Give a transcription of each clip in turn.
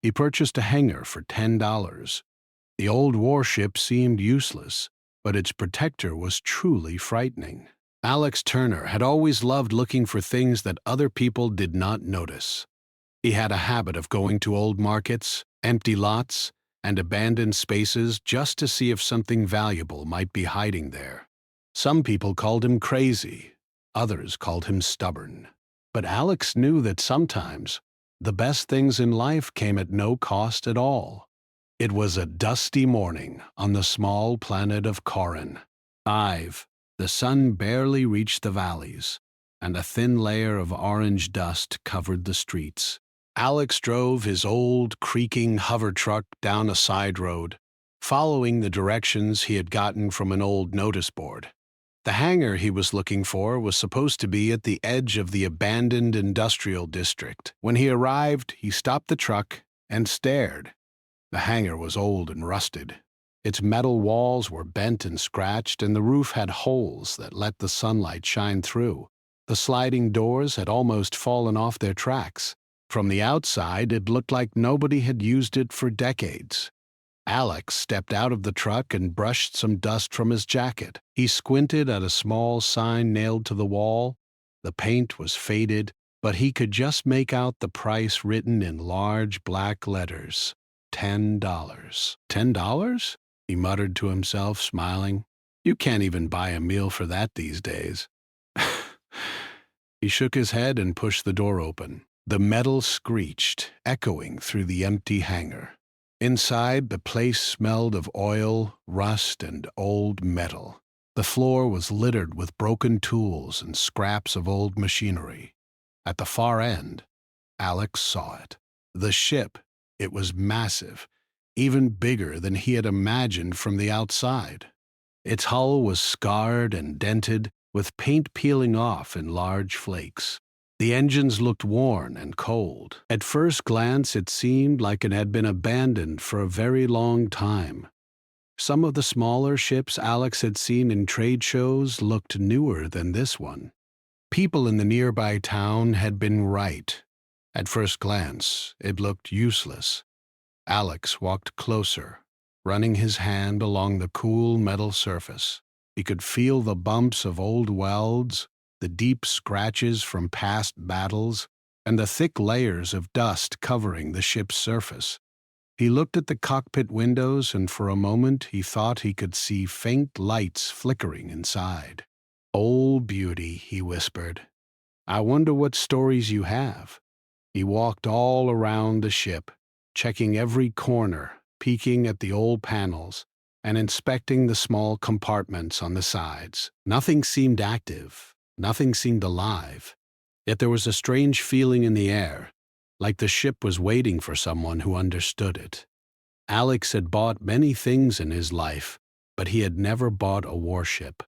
He purchased a hangar for $10. The old warship seemed useless, but its protector was truly frightening. Alex Turner had always loved looking for things that other people did not notice. He had a habit of going to old markets, empty lots, and abandoned spaces just to see if something valuable might be hiding there. Some people called him crazy, others called him stubborn. But Alex knew that sometimes the best things in life came at no cost at all. It was a dusty morning on the small planet of Corin. The sun barely reached the valleys, and a thin layer of orange dust covered the streets. Alex drove his old, creaking hover truck down a side road, following the directions he had gotten from an old notice board. The hangar he was looking for was supposed to be at the edge of the abandoned industrial district. When he arrived, he stopped the truck and stared. The hangar was old and rusted. Its metal walls were bent and scratched, and the roof had holes that let the sunlight shine through. The sliding doors had almost fallen off their tracks. From the outside, it looked like nobody had used it for decades. Alex stepped out of the truck and brushed some dust from his jacket. He squinted at a small sign nailed to the wall. The paint was faded, but he could just make out the price written in large black letters. $10. $10? He muttered to himself, smiling. You can't even buy a meal for that these days. He shook his head and pushed the door open. The metal screeched, echoing through the empty hangar. Inside, the place smelled of oil, rust, and old metal. The floor was littered with broken tools and scraps of old machinery. At the far end, Alex saw it. The ship. It was massive, even bigger than he had imagined from the outside. Its hull was scarred and dented, with paint peeling off in large flakes. The engines looked worn and cold. At first glance, it seemed like it had been abandoned for a very long time. Some of the smaller ships Alex had seen in trade shows looked newer than this one. People in the nearby town had been right. At first glance, it looked useless. Alex walked closer, running his hand along the cool metal surface. He could feel the bumps of old welds, the deep scratches from past battles, and the thick layers of dust covering the ship's surface. He looked at the cockpit windows, and for a moment he thought he could see faint lights flickering inside. "Old beauty," he whispered. "I wonder what stories you have." He walked all around the ship, checking every corner, peeking at the old panels, and inspecting the small compartments on the sides. Nothing seemed active. Nothing seemed alive. Yet there was a strange feeling in the air, like the ship was waiting for someone who understood it. Alex had bought many things in his life, but he had never bought a warship.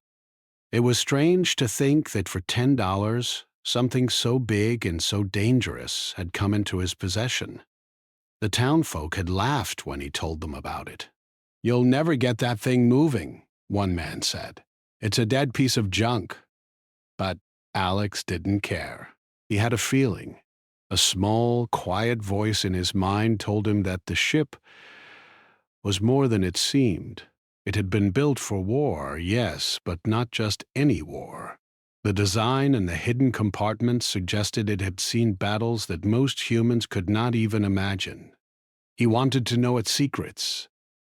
It was strange to think that for $10, something so big and so dangerous had come into his possession. The townfolk had laughed when he told them about it. "You'll never get that thing moving," one man said. "It's a dead piece of junk." But Alex didn't care. He had a feeling. A small, quiet voice in his mind told him that the ship was more than it seemed. It had been built for war, yes, but not just any war. The design and the hidden compartments suggested it had seen battles that most humans could not even imagine. He wanted to know its secrets.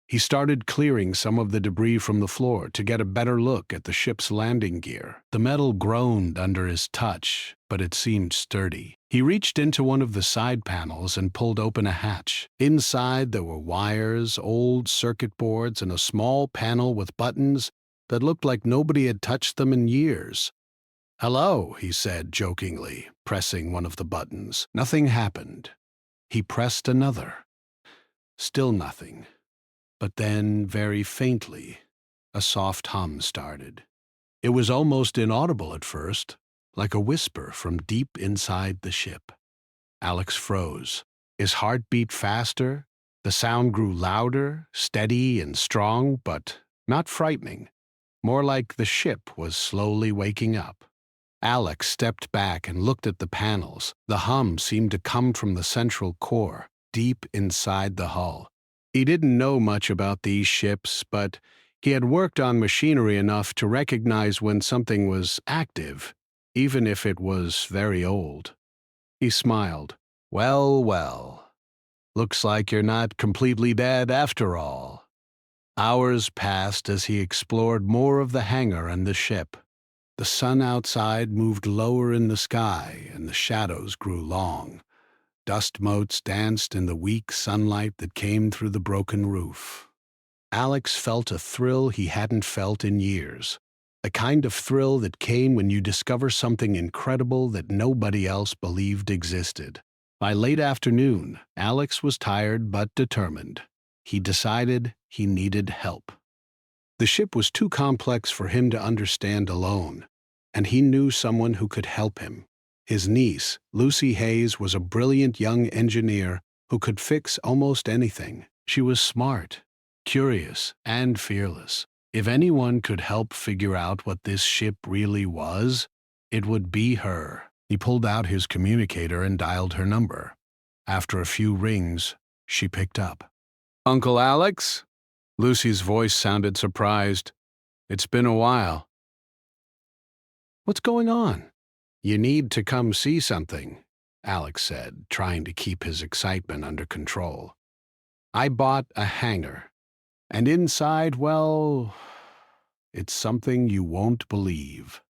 He started clearing some of the debris from the floor to get a better look at the ship's landing gear. The metal groaned under his touch, but it seemed sturdy. He reached into one of the side panels and pulled open a hatch. Inside there were wires, old circuit boards, and a small panel with buttons that looked like nobody had touched them in years. "Hello," he said jokingly, pressing one of the buttons. Nothing happened. He pressed another. Still nothing. But then, very faintly, a soft hum started. It was almost inaudible at first, like a whisper from deep inside the ship. Alex froze. His heart beat faster. The sound grew louder, steady and strong, but not frightening. More like the ship was slowly waking up. Alex stepped back and looked at the panels. The hum seemed to come from the central core. deep inside the hull. He didn't know much about these ships, but he had worked on machinery enough to recognize when something was active, even if it was very old. He smiled. "Well, well. Looks like you're not completely dead after all." Hours passed as he explored more of the hangar and the ship. The sun outside moved lower in the sky, and the shadows grew long. Dust motes danced in the weak sunlight that came through the broken roof. Alex felt a thrill he hadn't felt in years. The kind of thrill that came when you discover something incredible that nobody else believed existed. By late afternoon, Alex was tired but determined. He decided he needed help. The ship was too complex for him to understand alone, and he knew someone who could help him. His niece, Lucy Hayes, was a brilliant young engineer who could fix almost anything. She was smart, curious, and fearless. If anyone could help figure out what this ship really was, it would be her. He pulled out his communicator and dialed her number. After a few rings, she picked up. "Uncle Alex?" Lucy's voice sounded surprised. "It's been a while." "What's going on?" "You need to come see something," Alex said, trying to keep his excitement under control. "I bought a hangar, and inside, well, it's something you won't believe."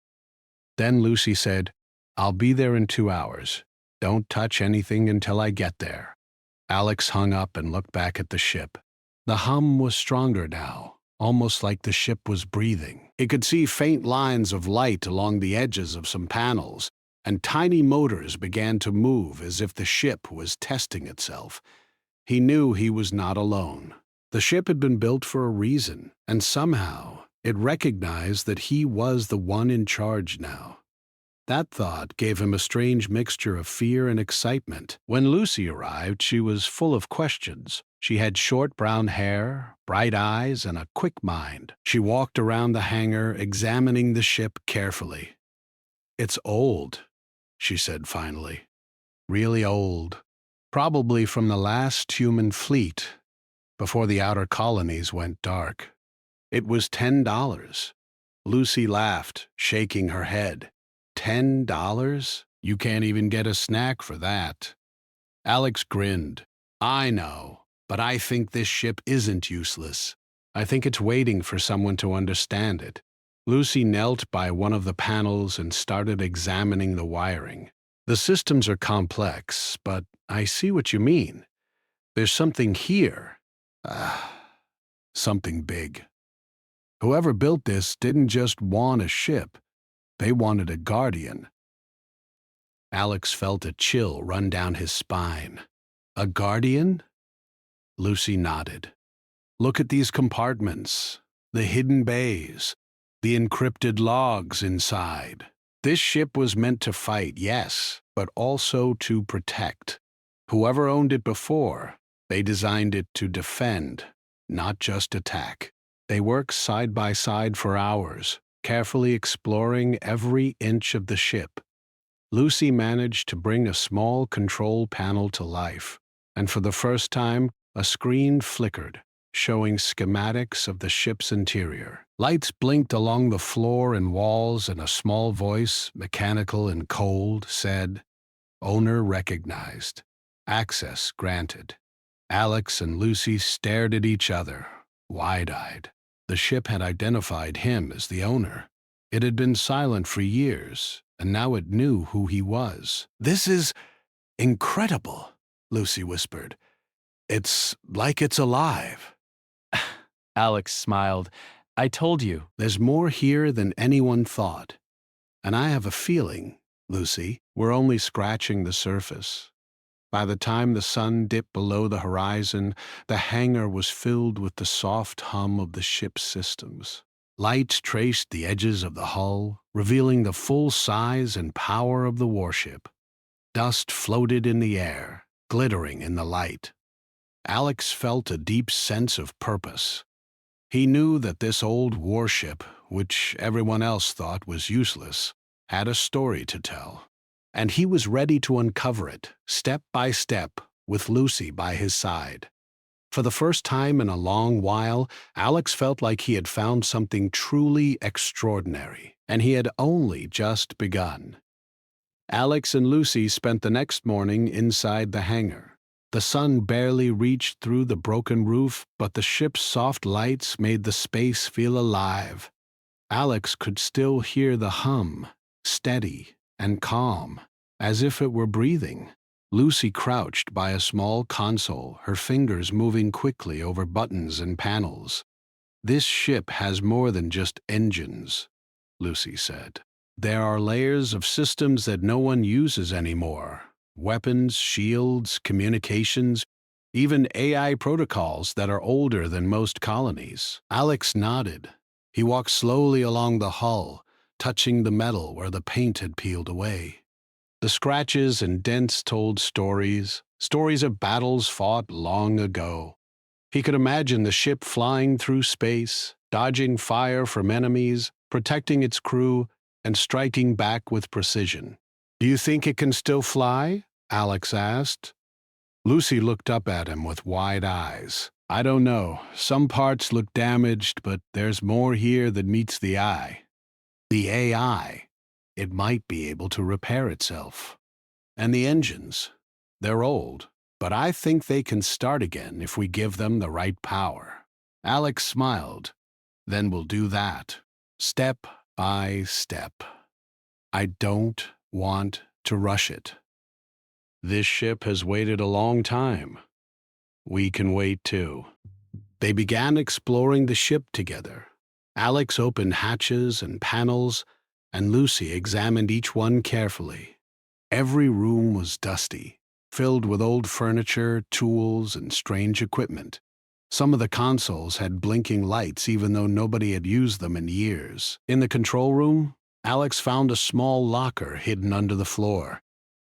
Then Lucy said, "I'll be there in 2 hours. Don't touch anything until I get there." Alex hung up and looked back at the ship. The hum was stronger now, almost like the ship was breathing. He could see faint lines of light along the edges of some panels, and tiny motors began to move as if the ship was testing itself. He knew he was not alone. The ship had been built for a reason, and somehow it recognized that he was the one in charge now. That thought gave him a strange mixture of fear and excitement. When Lucy arrived, she was full of questions. She had short brown hair, bright eyes, and a quick mind. She walked around the hangar, examining the ship carefully. "It's old," she said finally. "Really old. Probably from the last human fleet, before the outer colonies went dark." It was $10. Lucy laughed, shaking her head. $10? You can't even get a snack for that. Alex grinned. "I know, but I think this ship isn't useless. I think it's waiting for someone to understand it." Lucy knelt by one of the panels and started examining the wiring. "The systems are complex, but I see what you mean. There's something here. Something big. Whoever built this didn't just want a ship. They wanted a guardian." Alex felt a chill run down his spine. "A guardian?" Lucy nodded. "Look at these compartments, the hidden bays, the encrypted logs inside. This ship was meant to fight, yes, but also to protect. Whoever owned it before, they designed it to defend, not just attack." They worked side by side for hours, carefully exploring every inch of the ship. Lucy managed to bring a small control panel to life, and for the first time, a screen flickered, showing schematics of the ship's interior. Lights blinked along the floor and walls, and a small voice, mechanical and cold, said, "Owner recognized. Access granted." Alex and Lucy stared at each other, wide-eyed. The ship had identified him as the owner. It had been silent for years, and now it knew who he was. "This is incredible," Lucy whispered. "It's like it's alive." Alex smiled. "I told you." "There's more here than anyone thought. And I have a feeling, Lucy, we're only scratching the surface." By the time the sun dipped below the horizon, the hangar was filled with the soft hum of the ship's systems. Lights traced the edges of the hull, revealing the full size and power of the warship. Dust floated in the air, glittering in the light. Alex felt a deep sense of purpose. He knew that this old warship, which everyone else thought was useless, had a story to tell. And he was ready to uncover it, step by step, with Lucy by his side. For the first time in a long while, Alex felt like he had found something truly extraordinary, and he had only just begun. Alex and Lucy spent the next morning inside the hangar. The sun barely reached through the broken roof, but the ship's soft lights made the space feel alive. Alex could still hear the hum, steady and calm, as if it were breathing. Lucy crouched by a small console, her fingers moving quickly over buttons and panels. "This ship has more than just engines," Lucy said. "There are layers of systems that no one uses anymore. Weapons, shields, communications, even AI protocols that are older than most colonies." Alex nodded. He walked slowly along the hull, touching the metal where the paint had peeled away. The scratches and dents told stories of battles fought long ago. He could imagine the ship flying through space, dodging fire from enemies, protecting its crew, and striking back with precision. "Do you think it can still fly?" Alex asked. Lucy looked up at him with wide eyes. "I don't know. Some parts look damaged, but there's more here than meets the eye." "The AI, it might be able to repair itself. And the engines, they're old, but I think they can start again if we give them the right power." Alex smiled. "Then we'll do that, step by step. I don't want to rush it. This ship has waited a long time. We can wait too." They began exploring the ship together. Alex opened hatches and panels, and Lucy examined each one carefully. Every room was dusty, filled with old furniture, tools, and strange equipment. Some of the consoles had blinking lights even though nobody had used them in years. In the control room, Alex found a small locker hidden under the floor.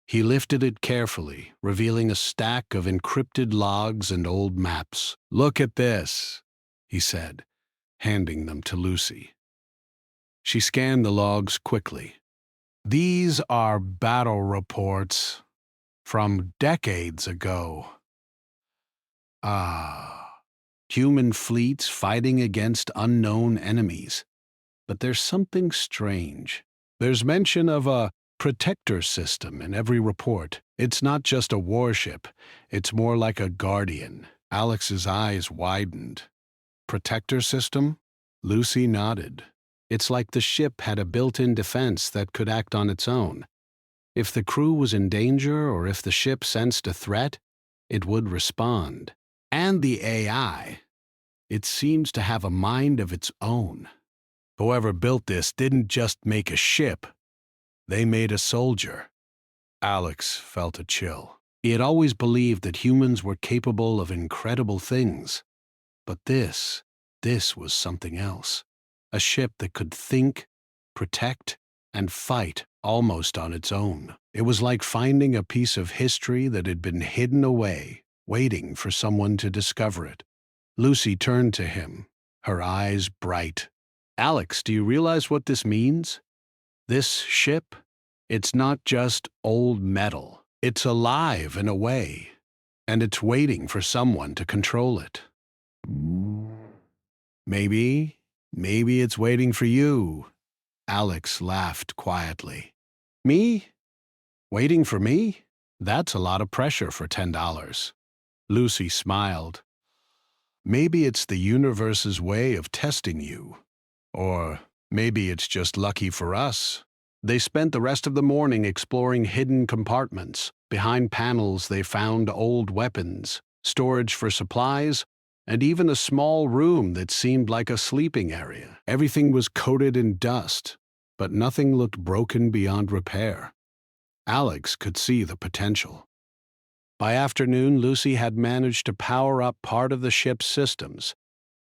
He lifted it carefully, revealing a stack of encrypted logs and old maps. "Look at this," he said, handing them to Lucy. She scanned the logs quickly. "These are battle reports from decades ago. Human fleets fighting against unknown enemies. But there's something strange. There's mention of a protector system in every report. It's not just a warship, it's more like a guardian." Alex's eyes widened. "Protector system?" Lucy nodded. "It's like the ship had a built-in defense that could act on its own. If the crew was in danger or if the ship sensed a threat, it would respond. And the AI, it seems to have a mind of its own. Whoever built this didn't just make a ship, they made a soldier." Alex felt a chill. He had always believed that humans were capable of incredible things. But this was something else. A ship that could think, protect, and fight almost on its own. It was like finding a piece of history that had been hidden away, waiting for someone to discover it. Lucy turned to him, her eyes bright. "Alex, do you realize what this means? This ship, it's not just old metal. It's alive in a way, and it's waiting for someone to control it." Maybe it's waiting for you." Alex laughed quietly. "Me? Waiting for me? That's a lot of pressure for $10. Lucy smiled. "Maybe it's the universe's way of testing you. Or maybe it's just lucky for us." They spent the rest of the morning exploring hidden compartments. Behind panels they found old weapons, storage for supplies, and even a small room that seemed like a sleeping area. Everything was coated in dust, but nothing looked broken beyond repair. Alex could see the potential. By afternoon, Lucy had managed to power up part of the ship's systems.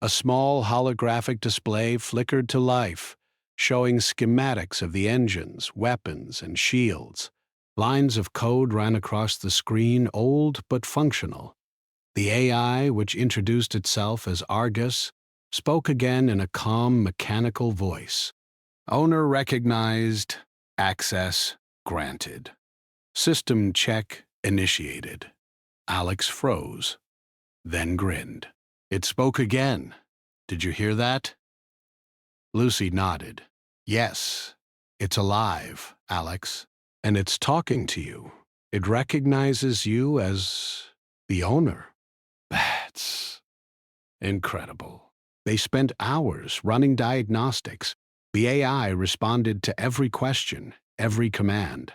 A small holographic display flickered to life, showing schematics of the engines, weapons, and shields. Lines of code ran across the screen, old but functional. The AI, which introduced itself as Argus, spoke again in a calm, mechanical voice. "Owner recognized. Access granted. System check initiated." Alex froze, then grinned. It spoke again. Did you hear that? Lucy nodded. Yes, it's alive, Alex, and it's talking to you. It recognizes you as the owner. That's incredible. They spent hours running diagnostics. The AI responded to every question, every command.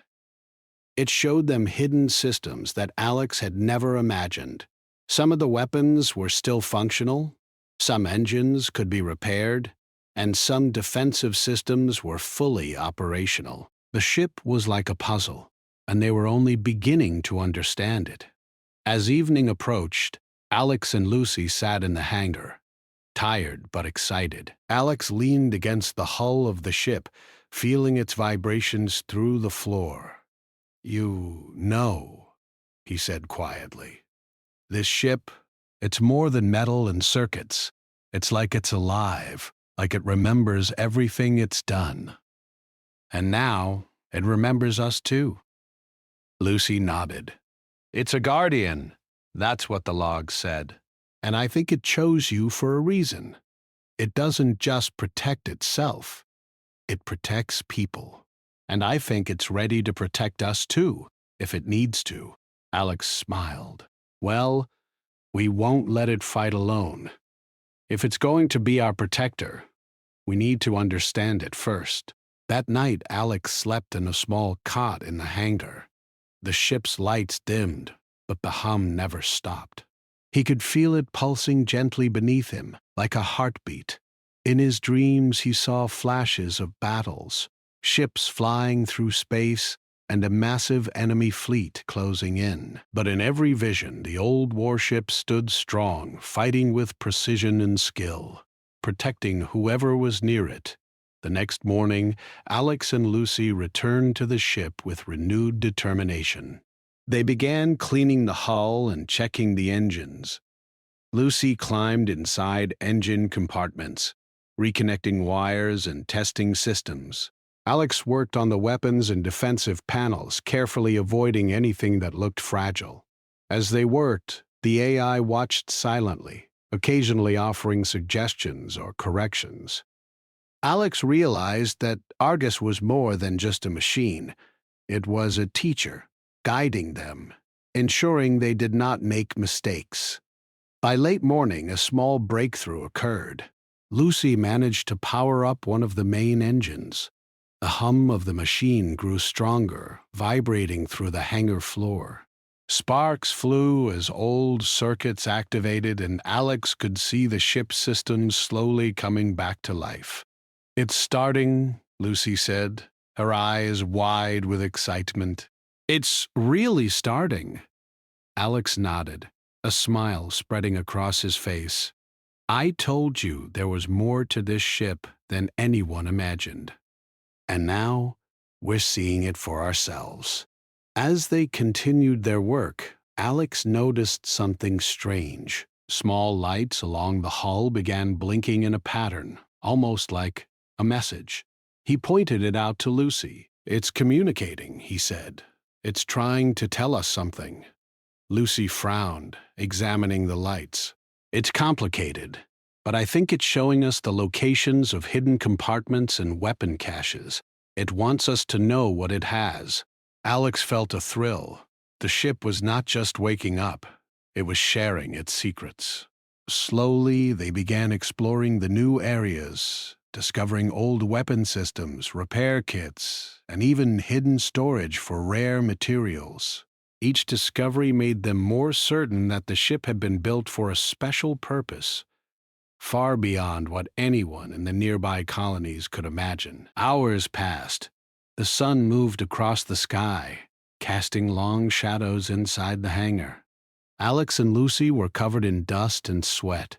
It showed them hidden systems that Alex had never imagined. Some of the weapons were still functional, some engines could be repaired, and some defensive systems were fully operational. The ship was like a puzzle, and they were only beginning to understand it. As evening approached, Alex and Lucy sat in the hangar, tired but excited. Alex leaned against the hull of the ship, feeling its vibrations through the floor. You know, he said quietly. This ship, it's more than metal and circuits. It's like it's alive, like it remembers everything it's done. And now, it remembers us too. Lucy nodded. It's a guardian. That's what the log said. And I think it chose you for a reason. It doesn't just protect itself. It protects people. And I think it's ready to protect us too, if it needs to. Alex smiled. Well, we won't let it fight alone. If it's going to be our protector, we need to understand it first. That night, Alex slept in a small cot in the hangar. The ship's lights dimmed, but the hum never stopped. He could feel it pulsing gently beneath him, like a heartbeat. In his dreams, he saw flashes of battles, ships flying through space, and a massive enemy fleet closing in. But in every vision, the old warship stood strong, fighting with precision and skill, protecting whoever was near it. The next morning, Alex and Lucy returned to the ship with renewed determination. They began cleaning the hull and checking the engines. Lucy climbed inside engine compartments, reconnecting wires and testing systems. Alex worked on the weapons and defensive panels, carefully avoiding anything that looked fragile. As they worked, the AI watched silently, occasionally offering suggestions or corrections. Alex realized that Argus was more than just a machine. It was a teacher, guiding them, ensuring they did not make mistakes. By late morning, a small breakthrough occurred. Lucy managed to power up one of the main engines. The hum of the machine grew stronger, vibrating through the hangar floor. Sparks flew as old circuits activated, and Alex could see the ship's systems slowly coming back to life. It's starting, Lucy said, her eyes wide with excitement. It's really starting. Alex nodded, a smile spreading across his face. I told you there was more to this ship than anyone imagined. And now, we're seeing it for ourselves. As they continued their work, Alex noticed something strange. Small lights along the hull began blinking in a pattern, almost like a message. He pointed it out to Lucy. It's communicating, he said. It's trying to tell us something. Lucy frowned, examining the lights. It's complicated, but I think it's showing us the locations of hidden compartments and weapon caches. It wants us to know what it has. Alex felt a thrill. The ship was not just waking up, it was sharing its secrets. Slowly, they began exploring the new areas, discovering old weapon systems, repair kits, and even hidden storage for rare materials. Each discovery made them more certain that the ship had been built for a special purpose, far beyond what anyone in the nearby colonies could imagine. Hours passed. The sun moved across the sky, casting long shadows inside the hangar. Alex and Lucy were covered in dust and sweat,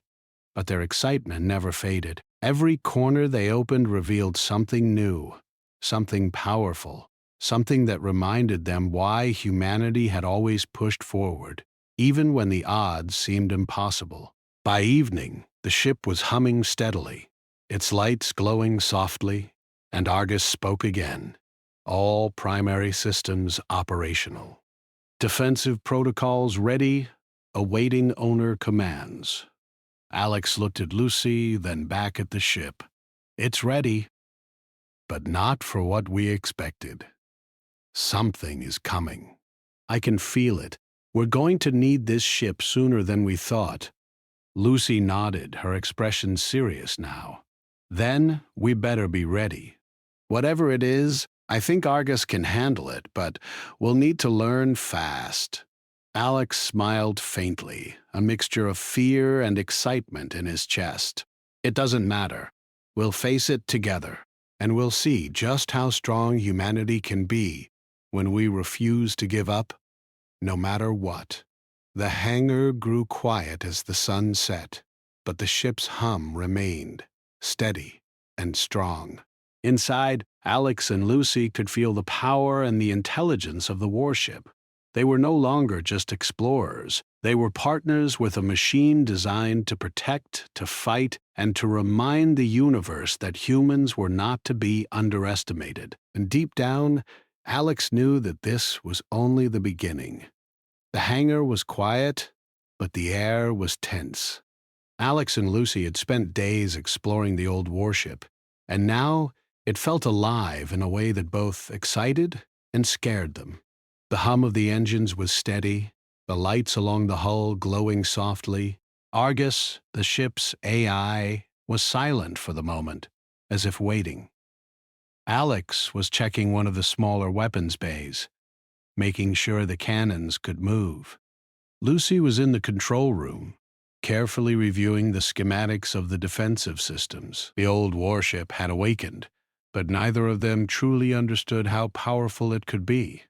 but their excitement never faded. Every corner they opened revealed something new, something powerful, something that reminded them why humanity had always pushed forward, even when the odds seemed impossible. By evening, the ship was humming steadily, its lights glowing softly, and Argus spoke again. All primary systems operational. Defensive protocols ready, awaiting owner commands. Alex looked at Lucy, then back at the ship. It's ready, but not for what we expected. Something is coming. I can feel it. We're going to need this ship sooner than we thought. Lucy nodded, her expression serious now. Then we better be ready. Whatever it is, I think Argus can handle it, but we'll need to learn fast. Alex smiled faintly, a mixture of fear and excitement in his chest. It doesn't matter. We'll face it together, and we'll see just how strong humanity can be when we refuse to give up, no matter what. The hangar grew quiet as the sun set, but the ship's hum remained, steady and strong. Inside, Alex and Lucy could feel the power and the intelligence of the warship. They were no longer just explorers. They were partners with a machine designed to protect, to fight, and to remind the universe that humans were not to be underestimated. And deep down, Alex knew that this was only the beginning. The hangar was quiet, but the air was tense. Alex and Lucy had spent days exploring the old warship, and now it felt alive in a way that both excited and scared them. The hum of the engines was steady, the lights along the hull glowing softly. Argus, the ship's AI, was silent for the moment, as if waiting. Alex was checking one of the smaller weapons bays, making sure the cannons could move. Lucy was in the control room, carefully reviewing the schematics of the defensive systems. The old warship had awakened, but neither of them truly understood how powerful it could be.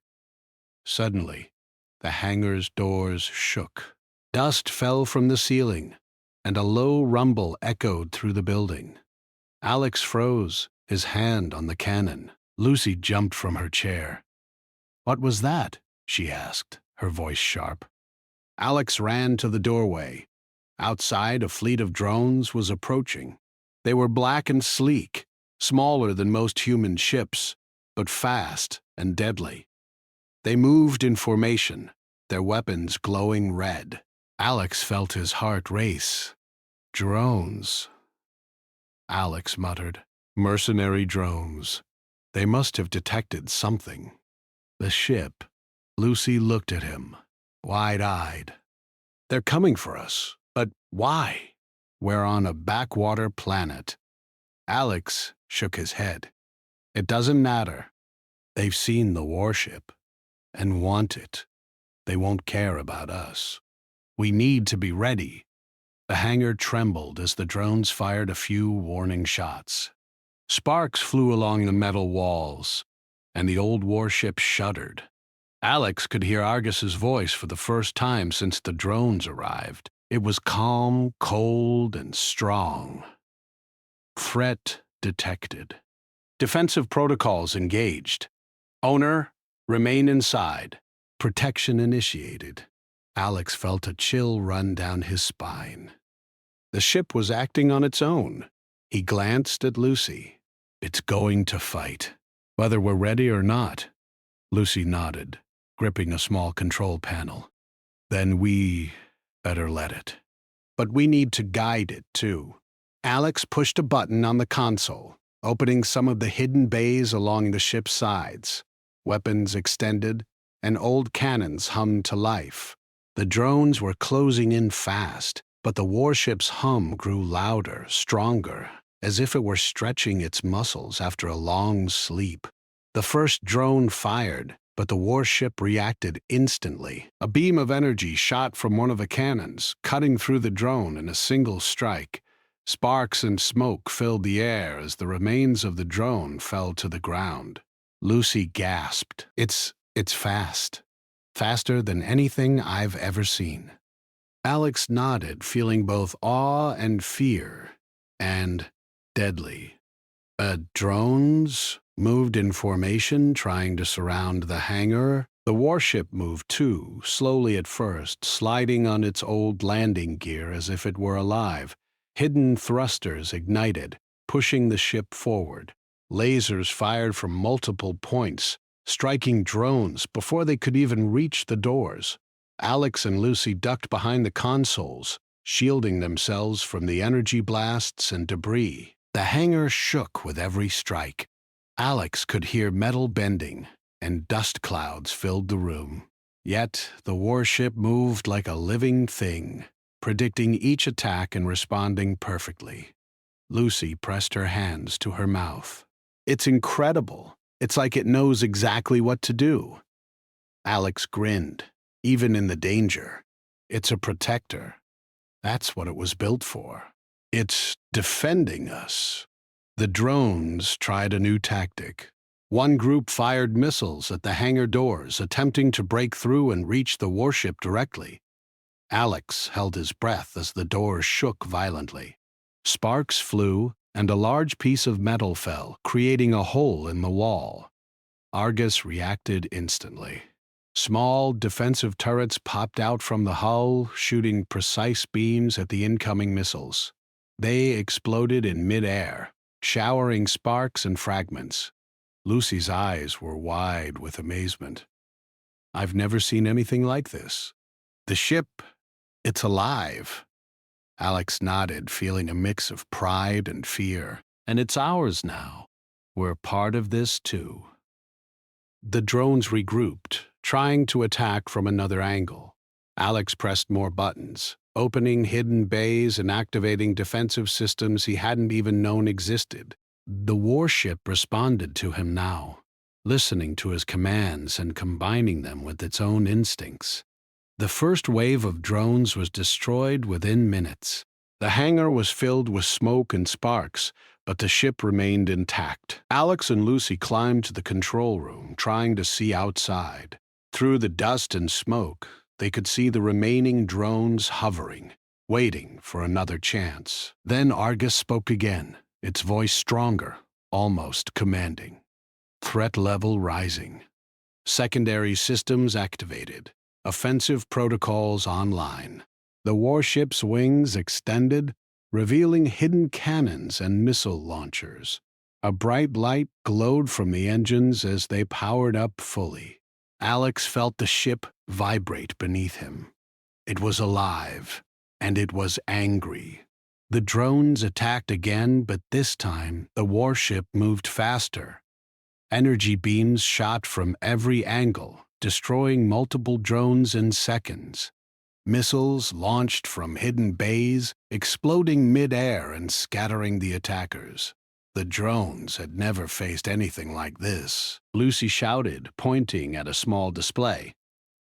Suddenly, the hangar's doors shook. Dust fell from the ceiling, and a low rumble echoed through the building. Alex froze, his hand on the cannon. Lucy jumped from her chair. "What was that?" she asked, her voice sharp. Alex ran to the doorway. Outside, a fleet of drones was approaching. They were black and sleek, smaller than most human ships, but fast and deadly. They moved in formation, their weapons glowing red. Alex felt his heart race. "Drones," Alex muttered. "Mercenary drones. They must have detected something." The ship. Lucy looked at him, wide-eyed. "They're coming for us, but why? We're on a backwater planet." Alex shook his head. "It doesn't matter. They've seen the warship and want it. They won't care about us. We need to be ready." The hangar trembled as the drones fired a few warning shots. Sparks flew along the metal walls, and the old warship shuddered. Alex could hear Argus's voice for the first time since the drones arrived. It was calm, cold, and strong. Threat detected. Defensive protocols engaged. Owner, remain inside. Protection initiated. Alex felt a chill run down his spine. The ship was acting on its own. He glanced at Lucy. "It's going to fight, whether we're ready or not." Lucy nodded, gripping a small control panel. "Then we better let it. But we need to guide it, too." Alex pushed a button on the console, opening some of the hidden bays along the ship's sides. Weapons extended, and old cannons hummed to life. The drones were closing in fast, but the warship's hum grew louder, stronger, as if it were stretching its muscles after a long sleep. The first drone fired, but the warship reacted instantly. A beam of energy shot from one of the cannons, cutting through the drone in a single strike. Sparks and smoke filled the air as the remains of the drone fell to the ground. Lucy gasped. It's fast. Faster than anything I've ever seen." Alex nodded, feeling both awe and fear, and deadly. Drones moved in formation, trying to surround the hangar. The warship moved too, slowly at first, sliding on its old landing gear as if it were alive. Hidden thrusters ignited, pushing the ship forward. Lasers fired from multiple points, striking drones before they could even reach the doors. Alex and Lucy ducked behind the consoles, shielding themselves from the energy blasts and debris. The hangar shook with every strike. Alex could hear metal bending, and dust clouds filled the room. Yet the warship moved like a living thing, predicting each attack and responding perfectly. Lucy pressed her hands to her mouth. "It's incredible. It's like it knows exactly what to do." Alex grinned. "Even in the danger, it's a protector. That's what it was built for. It's defending us." The drones tried a new tactic. One group fired missiles at the hangar doors, attempting to break through and reach the warship directly. Alex held his breath as the doors shook violently. Sparks flew, and a large piece of metal fell, creating a hole in the wall. Argus reacted instantly. Small, defensive turrets popped out from the hull, shooting precise beams at the incoming missiles. They exploded in mid-air, showering sparks and fragments. Lucy's eyes were wide with amazement. "I've never seen anything like this. The ship, it's alive." Alex nodded, feeling a mix of pride and fear. "And it's ours now. We're part of this too." The drones regrouped, trying to attack from another angle. Alex pressed more buttons, opening hidden bays and activating defensive systems he hadn't even known existed. The warship responded to him now, listening to his commands and combining them with its own instincts. The first wave of drones was destroyed within minutes. The hangar was filled with smoke and sparks, but the ship remained intact. Alex and Lucy climbed to the control room, trying to see outside. Through the dust and smoke, they could see the remaining drones hovering, waiting for another chance. Then Argus spoke again, its voice stronger, almost commanding. Threat level rising. Secondary systems activated. Offensive protocols online. The warship's wings extended, revealing hidden cannons and missile launchers. A bright light glowed from the engines as they powered up fully. Alex felt the ship vibrate beneath him. It was alive, and it was angry. The drones attacked again, but this time the warship moved faster. Energy beams shot from every angle, destroying multiple drones in seconds. Missiles launched from hidden bays, exploding mid-air and scattering the attackers. The drones had never faced anything like this. Lucy shouted, pointing at a small display.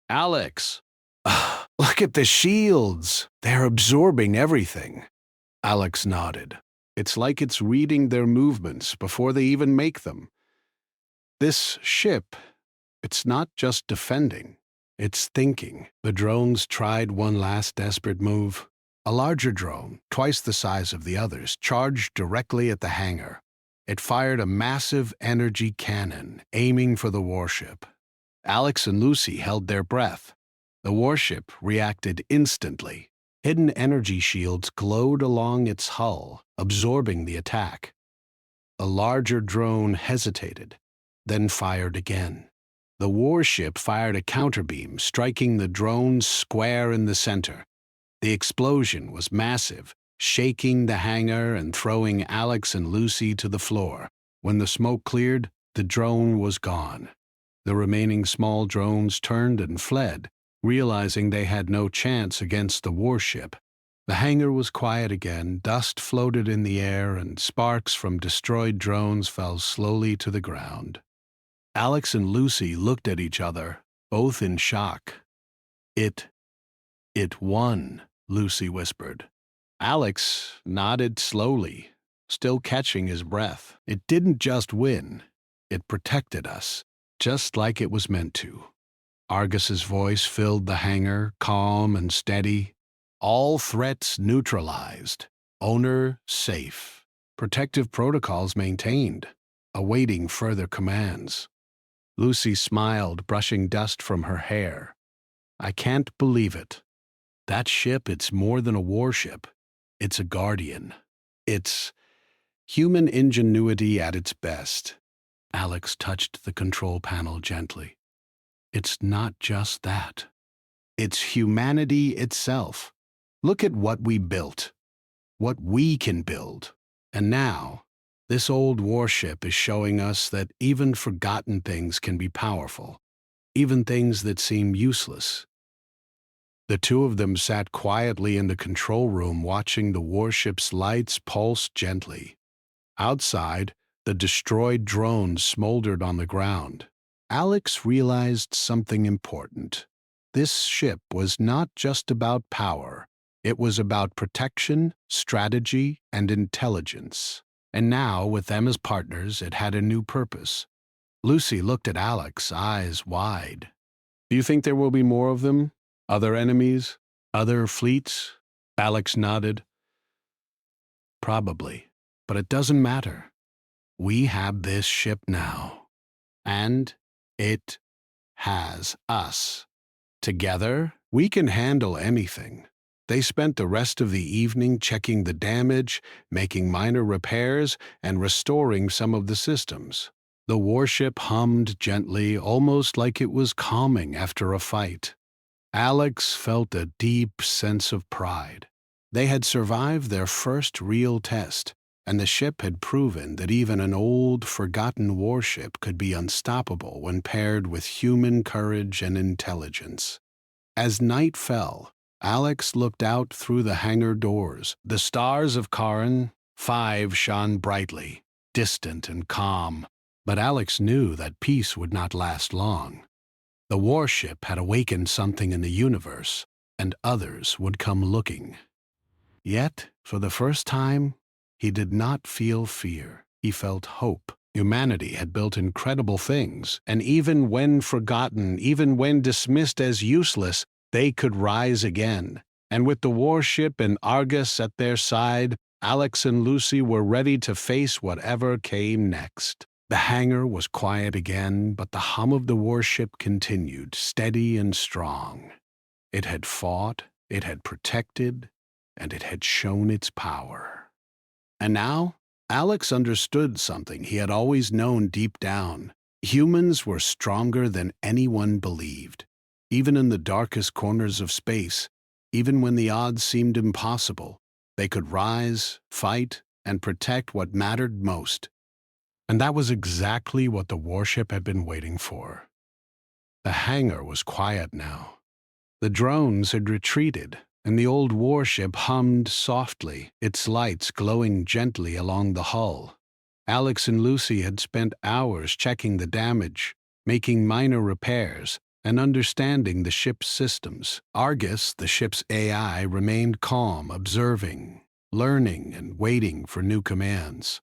"Alex! Look at the shields! They're absorbing everything." Alex nodded. "It's like it's reading their movements before they even make them. This ship, it's not just defending, it's thinking." The drones tried one last desperate move. A larger drone, twice the size of the others, charged directly at the hangar. It fired a massive energy cannon, aiming for the warship. Alex and Lucy held their breath. The warship reacted instantly. Hidden energy shields glowed along its hull, absorbing the attack. The larger drone hesitated, then fired again. The warship fired a counterbeam, striking the drone square in the center. The explosion was massive, shaking the hangar and throwing Alex and Lucy to the floor. When the smoke cleared, the drone was gone. The remaining small drones turned and fled, realizing they had no chance against the warship. The hangar was quiet again, dust floated in the air, and sparks from destroyed drones fell slowly to the ground. Alex and Lucy looked at each other, both in shock. It won," Lucy whispered. Alex nodded slowly, still catching his breath. "It didn't just win, it protected us, just like it was meant to." Argus's voice filled the hangar, calm and steady. "All threats neutralized. Owner safe. Protective protocols maintained. Awaiting further commands." Lucy smiled, brushing dust from her hair. "I can't believe it. That ship, it's more than a warship. It's a guardian. It's human ingenuity at its best." Alex touched the control panel gently. It's not just that. It's humanity itself. Look at what we built, what we can build. And now, this old warship is showing us that even forgotten things can be powerful, even things that seem useless. The two of them sat quietly in the control room watching the warship's lights pulse gently. Outside, the destroyed drone smoldered on the ground. Alex realized something important. This ship was not just about power. It was about protection, strategy, and intelligence. And now, with them as partners, it had a new purpose. Lucy looked at Alex, eyes wide. "Do you think there will be more of them? Other enemies? Other fleets?" Alex nodded. "Probably. But it doesn't matter. We have this ship now. And it has us. Together, we can handle anything." They spent the rest of the evening checking the damage, making minor repairs, and restoring some of the systems. The warship hummed gently, almost like it was calming after a fight. Alex felt a deep sense of pride. They had survived their first real test, and the ship had proven that even an old, forgotten warship could be unstoppable when paired with human courage and intelligence. As night fell, Alex looked out through the hangar doors. The stars of Karin 5 shone brightly, distant and calm, but Alex knew that peace would not last long. The warship had awakened something in the universe, and others would come looking. Yet, for the first time, he did not feel fear. He felt hope. Humanity had built incredible things, and even when forgotten, even when dismissed as useless, they could rise again. And with the warship and Argus at their side, Alex and Lucy were ready to face whatever came next. The hangar was quiet again, but the hum of the warship continued, steady and strong. It had fought, it had protected, and it had shown its power. And now, Alex understood something he had always known deep down. Humans were stronger than anyone believed. Even in the darkest corners of space, even when the odds seemed impossible, they could rise, fight, and protect what mattered most. And that was exactly what the warship had been waiting for. The hangar was quiet now. The drones had retreated, and the old warship hummed softly, its lights glowing gently along the hull. Alex and Lucy had spent hours checking the damage, making minor repairs, and understanding the ship's systems. Argus, the ship's AI, remained calm, observing, learning, and waiting for new commands.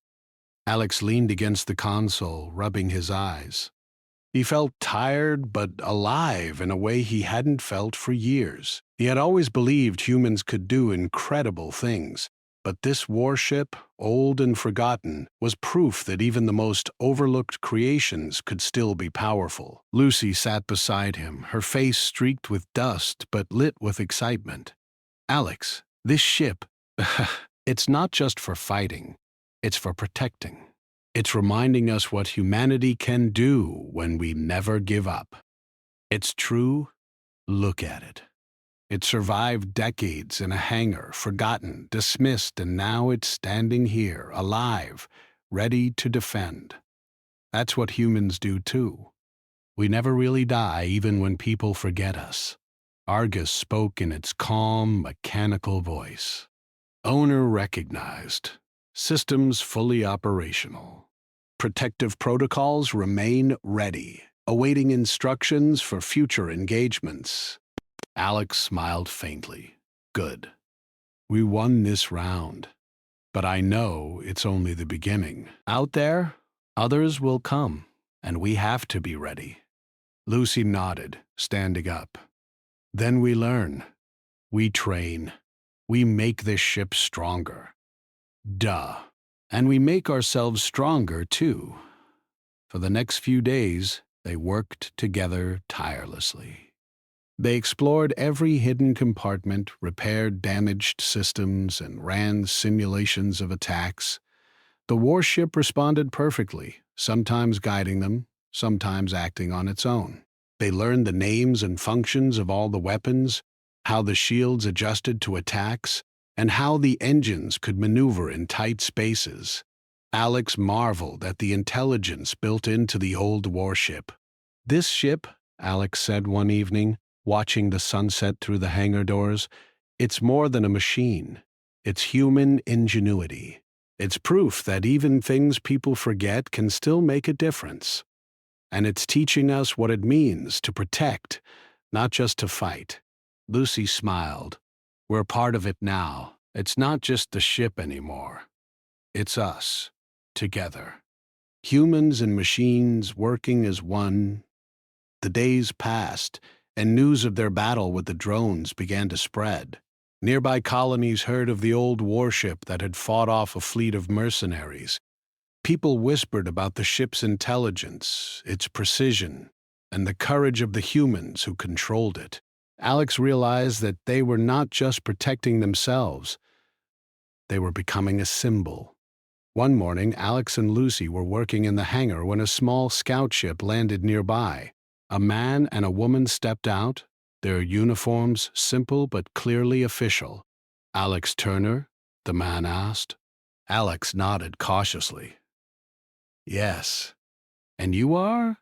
Alex leaned against the console, rubbing his eyes. He felt tired but alive in a way he hadn't felt for years. He had always believed humans could do incredible things, but this warship, old and forgotten, was proof that even the most overlooked creations could still be powerful. Lucy sat beside him, her face streaked with dust but lit with excitement. "Alex, this ship, it's not just for fighting, it's for protecting. It's reminding us what humanity can do when we never give up. It's true. Look at it. It survived decades in a hangar, forgotten, dismissed, and now it's standing here, alive, ready to defend. That's what humans do too. We never really die even when people forget us." Argus spoke in its calm, mechanical voice. "Owner recognized. Systems fully operational. Protective protocols remain ready, awaiting instructions for future engagements." Alex smiled faintly. "Good. We won this round. But I know it's only the beginning. Out there, others will come, and we have to be ready." Lucy nodded, standing up. "Then we learn. We train. We make this ship stronger. Duh. And we make ourselves stronger, too." For the next few days, they worked together tirelessly. They explored every hidden compartment, repaired damaged systems, and ran simulations of attacks. The warship responded perfectly, sometimes guiding them, sometimes acting on its own. They learned the names and functions of all the weapons, how the shields adjusted to attacks, and how the engines could maneuver in tight spaces. Alex marveled at the intelligence built into the old warship. "This ship," Alex said one evening, watching the sunset through the hangar doors, "it's more than a machine. It's human ingenuity. It's proof that even things people forget can still make a difference. And it's teaching us what it means to protect, not just to fight." Lucy smiled. "We're part of it now. It's not just the ship anymore. It's us, together. Humans and machines working as one." The days passed, and news of their battle with the drones began to spread. Nearby colonies heard of the old warship that had fought off a fleet of mercenaries. People whispered about the ship's intelligence, its precision, and the courage of the humans who controlled it. Alex realized that they were not just protecting themselves, they were becoming a symbol. One morning, Alex and Lucy were working in the hangar when a small scout ship landed nearby. A man and a woman stepped out, their uniforms simple but clearly official. "Alex Turner?" the man asked. Alex nodded cautiously. "Yes. And you are?"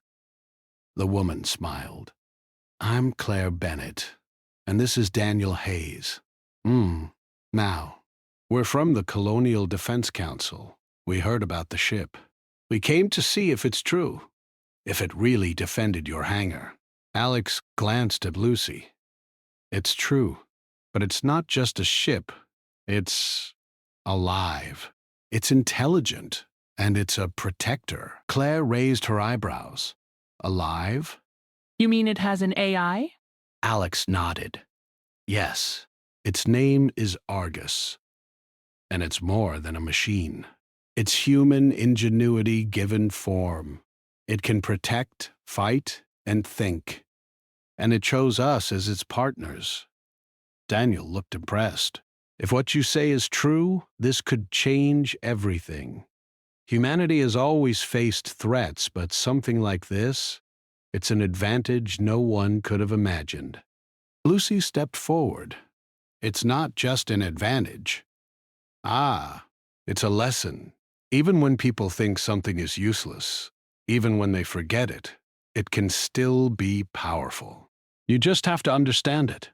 The woman smiled. "I'm Claire Bennett, and this is Daniel Hayes." Now, we're from the Colonial Defense Council. We heard about the ship. We came to see if it's true, if it really defended your hangar." Alex glanced at Lucy. "It's true, but it's not just a ship. It's alive. It's intelligent, and it's a protector." Claire raised her eyebrows. "Alive?" You mean it has an AI? Alex nodded. "Yes, its name is Argus, and it's more than a machine. It's human ingenuity given form. It can protect, fight, and think. And it chose us as its partners." Daniel looked impressed. "If what you say is true, this could change everything. Humanity has always faced threats, but something like this, it's an advantage no one could have imagined." Lucy stepped forward. "It's not just an advantage. It's a lesson. Even when people think something is useless, even when they forget it, it can still be powerful. You just have to understand it."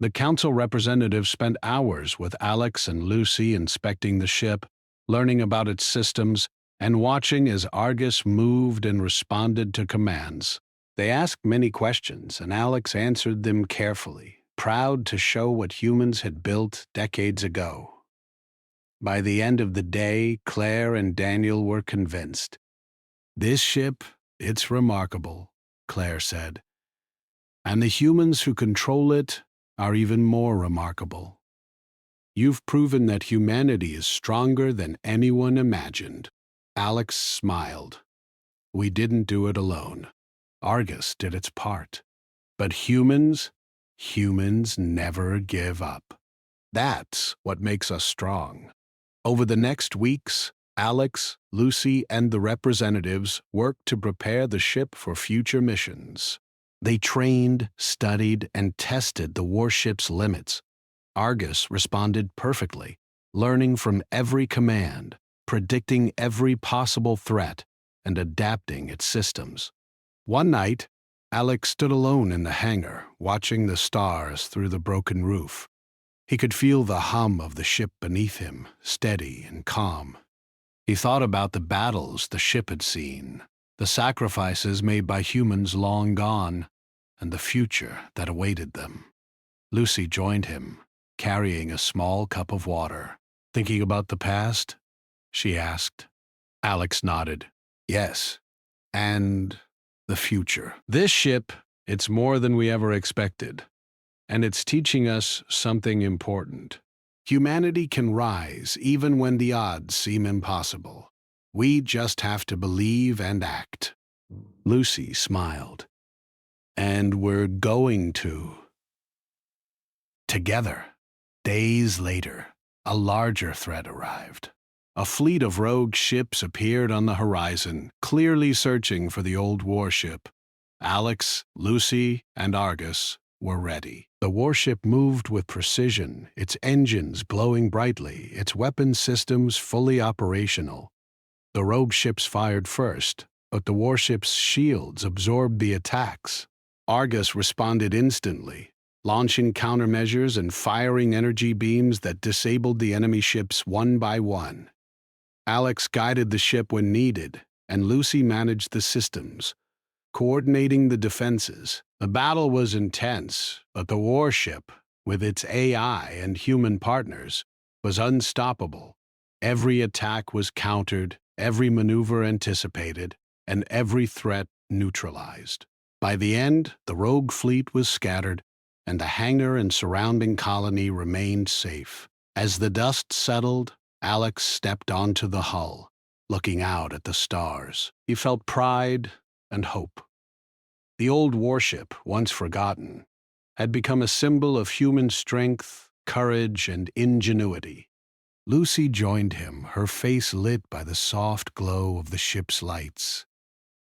The council representatives spent hours with Alex and Lucy inspecting the ship, learning about its systems, and watching as Argus moved and responded to commands. They asked many questions, and Alex answered them carefully, proud to show what humans had built decades ago. By the end of the day, Claire and Daniel were convinced. "This ship, it's remarkable," Claire said. "And the humans who control it are even more remarkable. You've proven that humanity is stronger than anyone imagined." Alex smiled. "We didn't do it alone. Argus did its part. But humans never give up. That's what makes us strong." Over the next weeks, Alex, Lucy, and the representatives worked to prepare the ship for future missions. They trained, studied, and tested the warship's limits. Argus responded perfectly, learning from every command, predicting every possible threat, and adapting its systems. One night, Alex stood alone in the hangar, watching the stars through the broken roof. He could feel the hum of the ship beneath him, steady and calm. He thought about the battles the ship had seen, the sacrifices made by humans long gone, and the future that awaited them. Lucy joined him, carrying a small cup of water. "Thinking about the past?" she asked. Alex nodded. "Yes, and the future. This ship, it's more than we ever expected. And it's teaching us something important. Humanity can rise even when the odds seem impossible. We just have to believe and act." Lucy smiled. "And we're going to." Together. Days later, a larger threat arrived. A fleet of rogue ships appeared on the horizon, clearly searching for the old warship. Alex, Lucy, and Argus were ready. The warship moved with precision, its engines glowing brightly, its weapon systems fully operational. The rogue ships fired first, but the warship's shields absorbed the attacks. Argus responded instantly, launching countermeasures and firing energy beams that disabled the enemy ships one by one. Alex guided the ship when needed, and Lucy managed the systems, coordinating the defenses. The battle was intense, but the warship, with its AI and human partners, was unstoppable. Every attack was countered, every maneuver anticipated, and every threat neutralized. By the end, the rogue fleet was scattered, and the hangar and surrounding colony remained safe. As the dust settled, Alex stepped onto the hull, looking out at the stars. He felt pride and hope. The old warship, once forgotten, had become a symbol of human strength, courage, and ingenuity. Lucy joined him, her face lit by the soft glow of the ship's lights.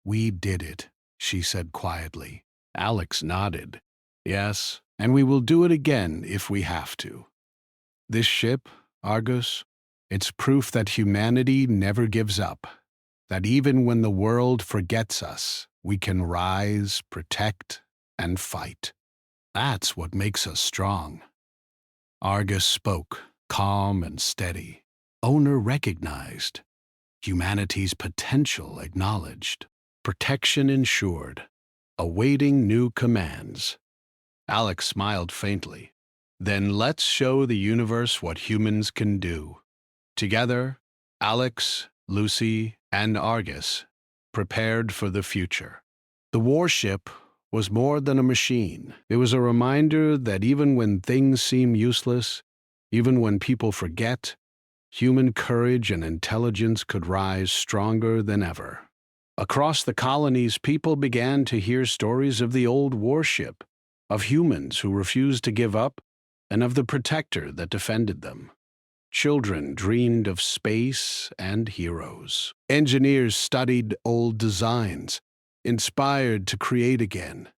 "We did it," she said quietly. Alex nodded. "Yes, and we will do it again if we have to. This ship, Argus, it's proof that humanity never gives up, that even when the world forgets us, we can rise, protect, and fight. That's what makes us strong." Argus spoke, calm and steady. Owner recognized, humanity's potential acknowledged, protection ensured, awaiting new commands. Alex smiled faintly. "Then let's show the universe what humans can do." Together, Alex, Lucy, and Argus prepared for the future. The warship was more than a machine. It was a reminder that even when things seem useless, even when people forget, human courage and intelligence could rise stronger than ever. Across the colonies, people began to hear stories of the old warship, of humans who refused to give up, and of the protector that defended them. Children dreamed of space and heroes. Engineers studied old designs, inspired to create again.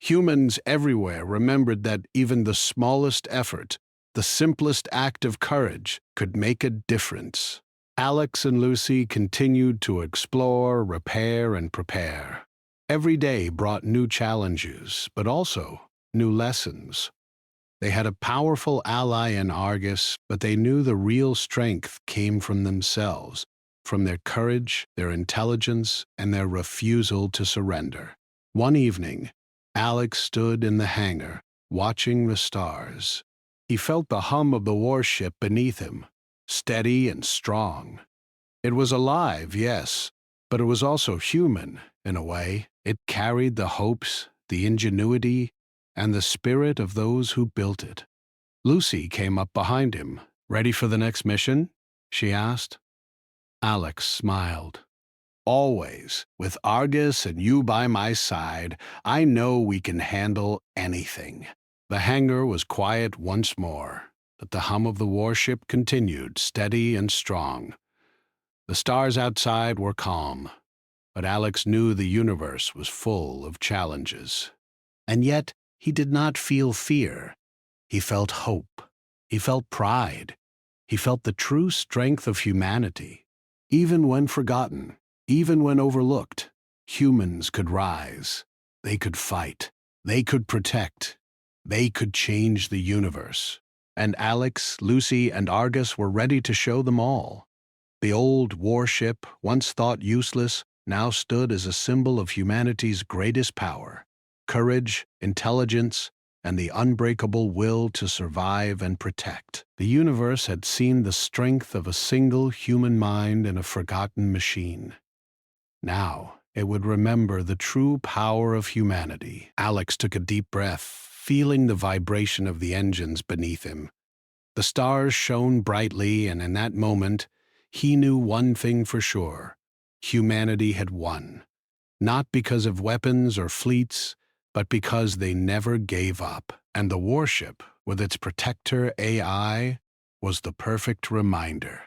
Humans everywhere remembered that even the smallest effort, the simplest act of courage, could make a difference. Alex and Lucy continued to explore, repair, and prepare. Every day brought new challenges, but also new lessons. They had a powerful ally in Argus, but they knew the real strength came from themselves, from their courage, their intelligence, and their refusal to surrender. One evening, Alex stood in the hangar, watching the stars. He felt the hum of the warship beneath him, steady and strong. It was alive, yes, but it was also human, in a way. It carried the hopes, the ingenuity, and the spirit of those who built it. Lucy came up behind him. "Ready for the next mission?" she asked. Alex smiled. "Always. With Argus and you by my side, I know we can handle anything." The hangar was quiet once more, but the hum of the warship continued, steady and strong. The stars outside were calm, but Alex knew the universe was full of challenges. And yet, he did not feel fear. He felt hope. He felt pride. He felt the true strength of humanity. Even when forgotten, even when overlooked, humans could rise. They could fight. They could protect. They could change the universe. And Alex, Lucy, and Argus were ready to show them all. The old warship, once thought useless, now stood as a symbol of humanity's greatest power: courage, intelligence, and the unbreakable will to survive and protect. The universe had seen the strength of a single human mind in a forgotten machine. Now it would remember the true power of humanity. Alex took a deep breath, feeling the vibration of the engines beneath him. The stars shone brightly, and in that moment, he knew one thing for sure: humanity had won. Not because of weapons or fleets, but because they never gave up. And the warship, with its protector AI, was the perfect reminder.